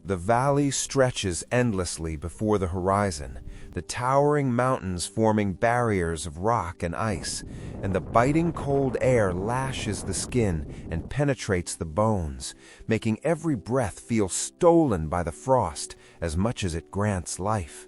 The valley stretches endlessly before the horizon, the towering mountains forming barriers of rock and ice, and the biting cold air lashes the skin and penetrates the bones, making every breath feel stolen by the frost as much as it grants life.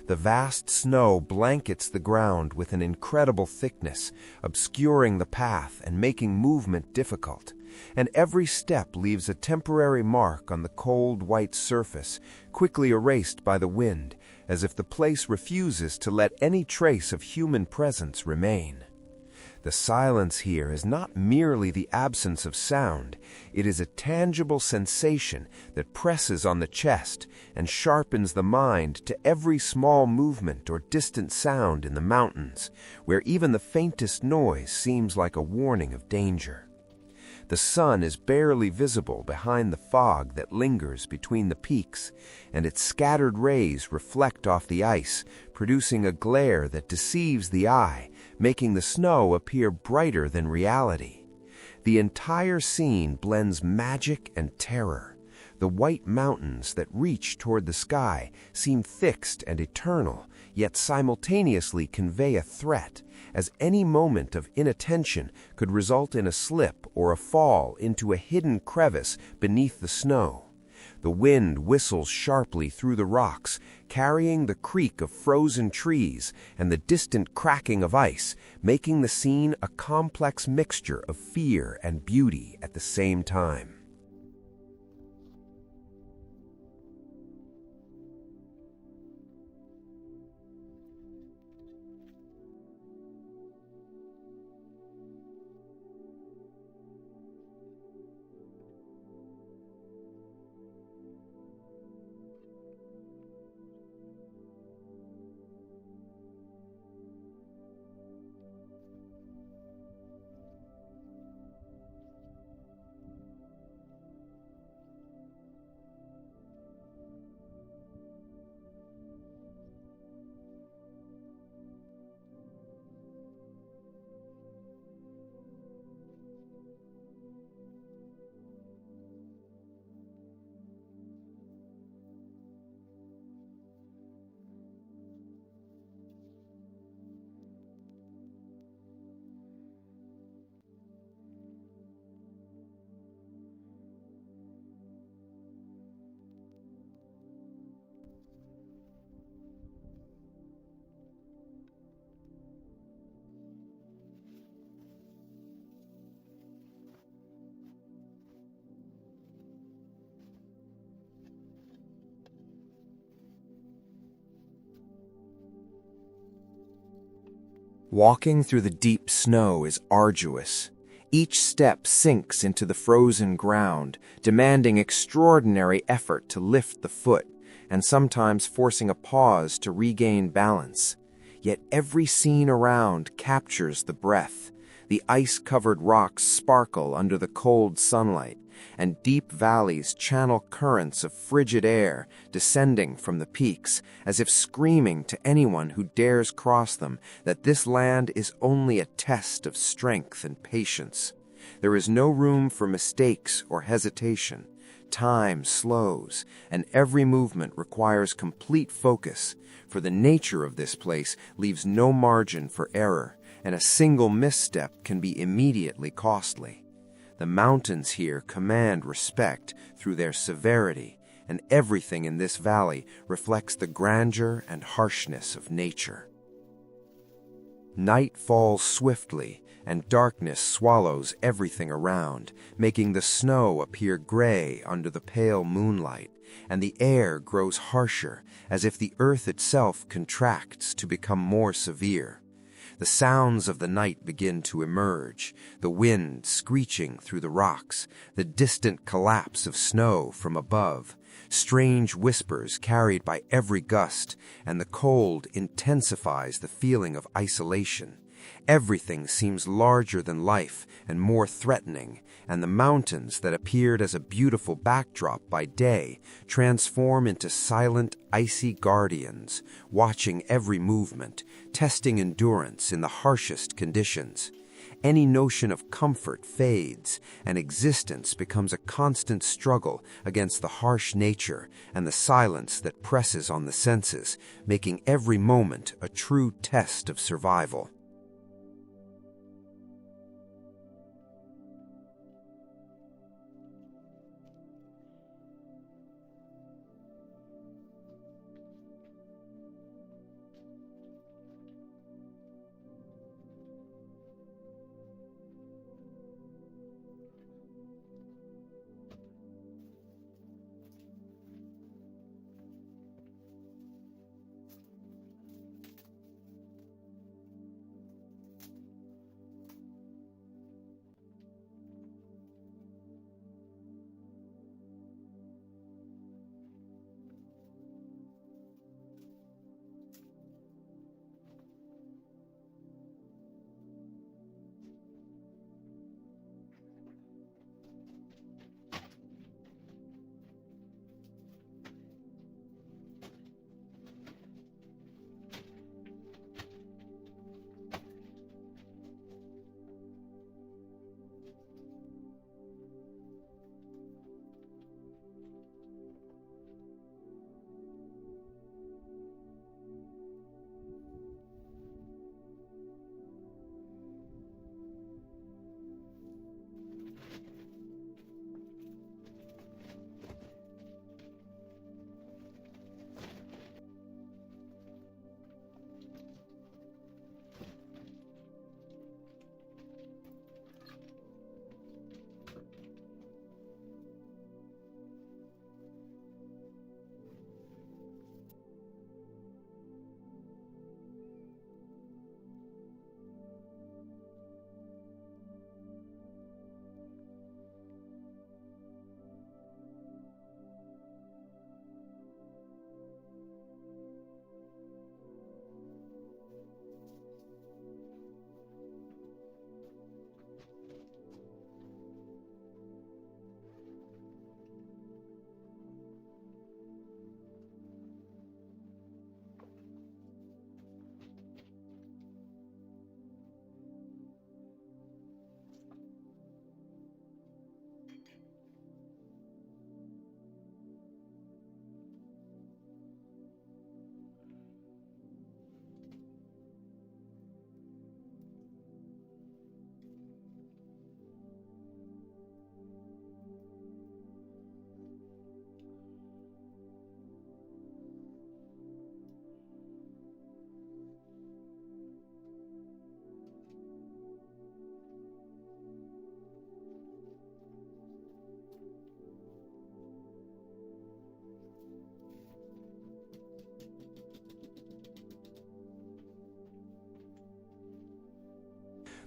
The vast snow blankets the ground with an incredible thickness, obscuring the path and making movement difficult. And every step leaves a temporary mark on the cold white surface, quickly erased by the wind, as if the place refuses to let any trace of human presence remain. The silence here is not merely the absence of sound, it is a tangible sensation that presses on the chest and sharpens the mind to every small movement or distant sound in the mountains, where even the faintest noise seems like a warning of danger. The sun is barely visible behind the fog that lingers between the peaks, and its scattered rays reflect off the ice, producing a glare that deceives the eye, making the snow appear brighter than reality. The entire scene blends magic and terror. The white mountains that reach toward the sky seem fixed and eternal, yet simultaneously convey a threat, as any moment of inattention could result in a slip or a fall into a hidden crevice beneath the snow. The wind whistles sharply through the rocks, carrying the creak of frozen trees and the distant cracking of ice, making the scene a complex mixture of fear and beauty at the same time. Walking through the deep snow is arduous. Each step sinks into the frozen ground, demanding extraordinary effort to lift the foot, and sometimes forcing a pause to regain balance. Yet every scene around captures the breath. The ice-covered rocks sparkle under the cold sunlight, and deep valleys channel currents of frigid air descending from the peaks, as if screaming to anyone who dares cross them that this land is only a test of strength and patience. There is no room for mistakes or hesitation. Time slows, and every movement requires complete focus, for the nature of this place leaves no margin for error, and a single misstep can be immediately costly. The mountains here command respect through their severity, and everything in this valley reflects the grandeur and harshness of nature. Night falls swiftly, and darkness swallows everything around, making the snow appear gray under the pale moonlight, and the air grows harsher, as if the earth itself contracts to become more severe. The sounds of the night begin to emerge, the wind screeching through the rocks, the distant collapse of snow from above, strange whispers carried by every gust, and the cold intensifies the feeling of isolation. Everything seems larger than life and more threatening, and the mountains that appeared as a beautiful backdrop by day transform into silent, icy guardians, watching every movement, testing endurance in the harshest conditions. Any notion of comfort fades, and existence becomes a constant struggle against the harsh nature and the silence that presses on the senses, making every moment a true test of survival.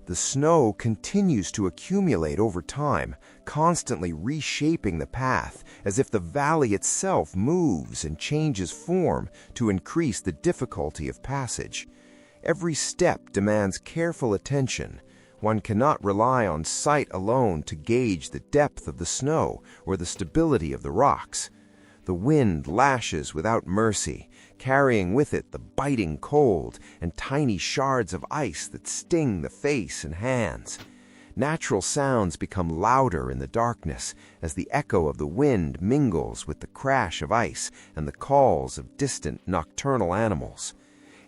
The snow continues to accumulate over time, constantly reshaping the path, as if the valley itself moves and changes form to increase the difficulty of passage. Every step demands careful attention. One cannot rely on sight alone to gauge the depth of the snow or the stability of the rocks. The wind lashes without mercy, carrying with it the biting cold and tiny shards of ice that sting the face and hands. Natural sounds become louder in the darkness as the echo of the wind mingles with the crash of ice and the calls of distant nocturnal animals.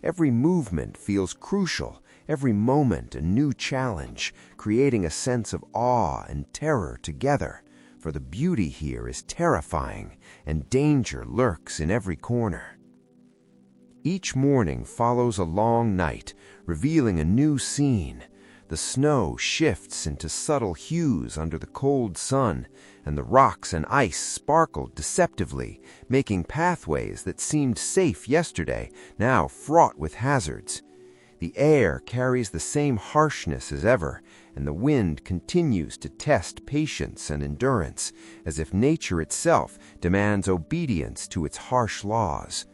Every movement feels crucial, every moment a new challenge, creating a sense of awe and terror together. For the beauty here is terrifying, and danger lurks in every corner. Each morning follows a long night, revealing a new scene. The snow shifts into subtle hues under the cold sun, and the rocks and ice sparkle deceptively, making pathways that seemed safe yesterday now fraught with hazards. The air carries the same harshness as ever, and the wind continues to test patience and endurance, as if nature itself demands obedience to its harsh laws.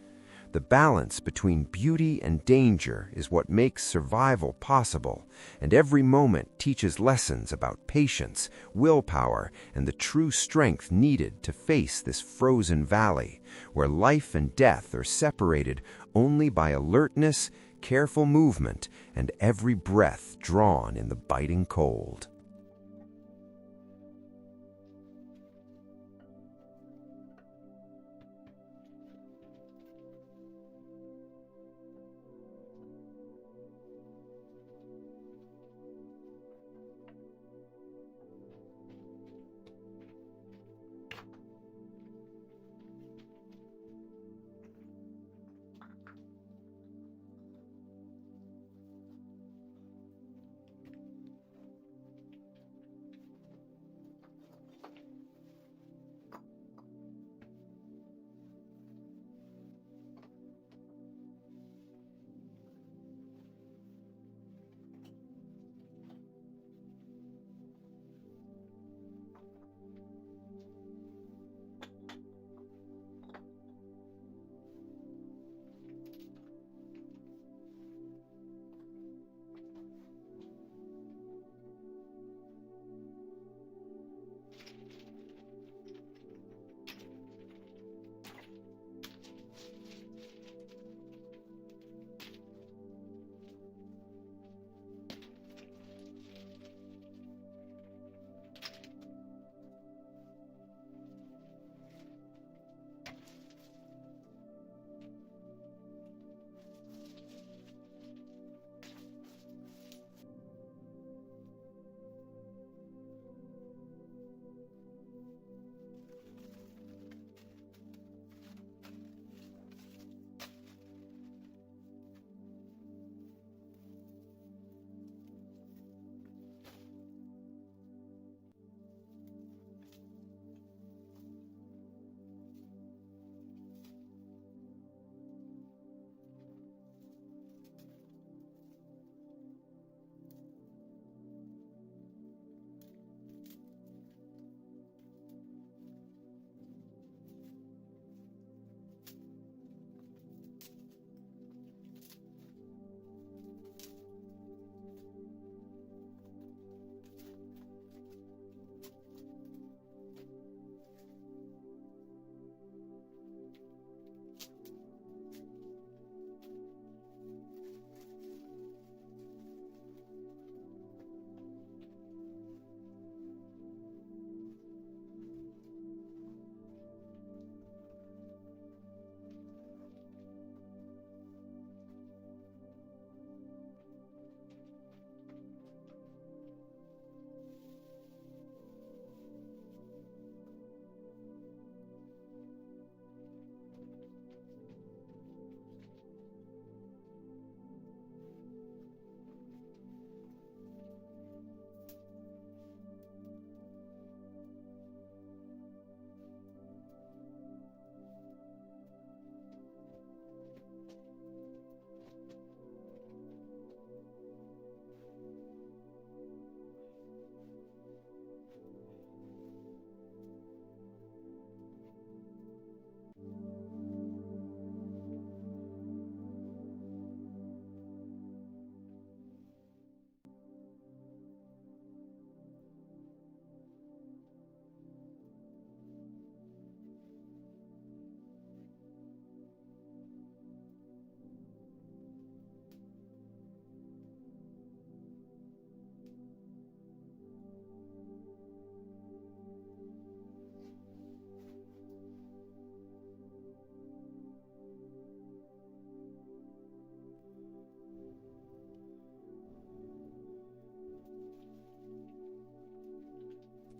The balance between beauty and danger is what makes survival possible, and every moment teaches lessons about patience, willpower, and the true strength needed to face this frozen valley, where life and death are separated only by alertness, careful movement and every breath drawn in the biting cold.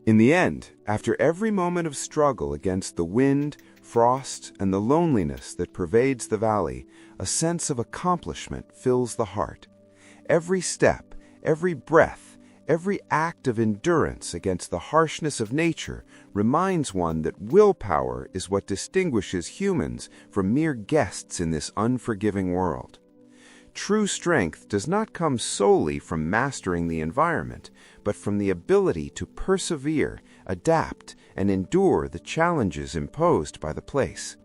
In the end, after every moment of struggle against the wind, frost, and the loneliness that pervades the valley, a sense of accomplishment fills the heart. Every step, every breath, every act of endurance against the harshness of nature reminds one that willpower is what distinguishes humans from mere guests in this unforgiving world. True strength does not come solely from mastering the environment, but from the ability to persevere, adapt, and endure the challenges imposed by the place.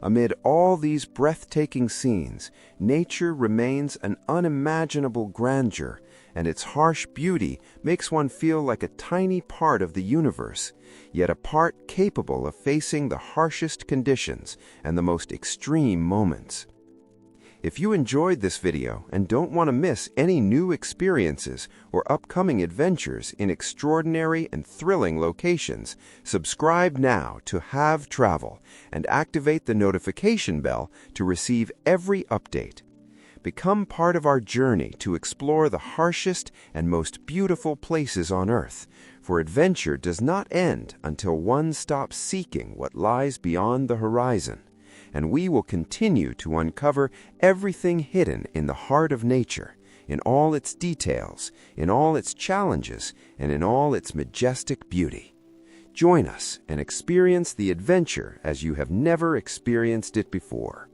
Amid all these breathtaking scenes, nature remains an unimaginable grandeur, and its harsh beauty makes one feel like a tiny part of the universe, yet a part capable of facing the harshest conditions and the most extreme moments. If you enjoyed this video and don't want to miss any new experiences or upcoming adventures in extraordinary and thrilling locations, subscribe now to Have Travel and activate the notification bell to receive every update. Become part of our journey to explore the harshest and most beautiful places on Earth, for adventure does not end until one stops seeking what lies beyond the horizon. And we will continue to uncover everything hidden in the heart of nature, in all its details, in all its challenges, and in all its majestic beauty. Join us and experience the adventure as you have never experienced it before.